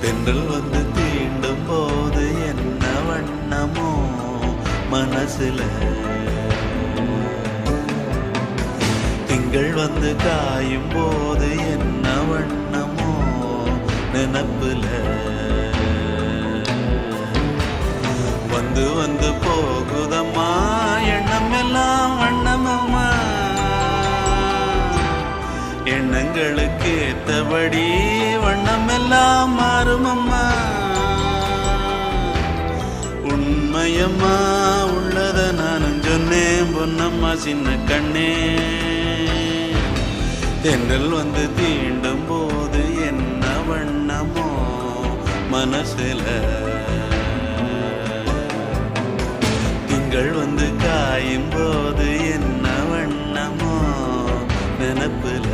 தென்றல் வந்து தீண்டும் போது என்ன வண்ணமோ மனசுல, திங்கள் வந்து காயும் போது என்ன வண்ணமோ நினப்புல, வந்து வந்து போகுதம்மா எண்ணம் எல்லாம் வண்ணமம்மா, எண்ணங்களுக்கு ஏத்தபடி வண்ணம் எல்லாம் மாறுமம்மா. உண்மையம்மா உள்ளத நானும் சொன்னேன் பொன்னம்மா சின்ன கண்ணே, தென்றல் வந்து தீண்டும் போது என்ன வண்ணமோ மனசுல, திங்கள் வந்து காயும் போது என்ன வண்ணமோ நினப்புல.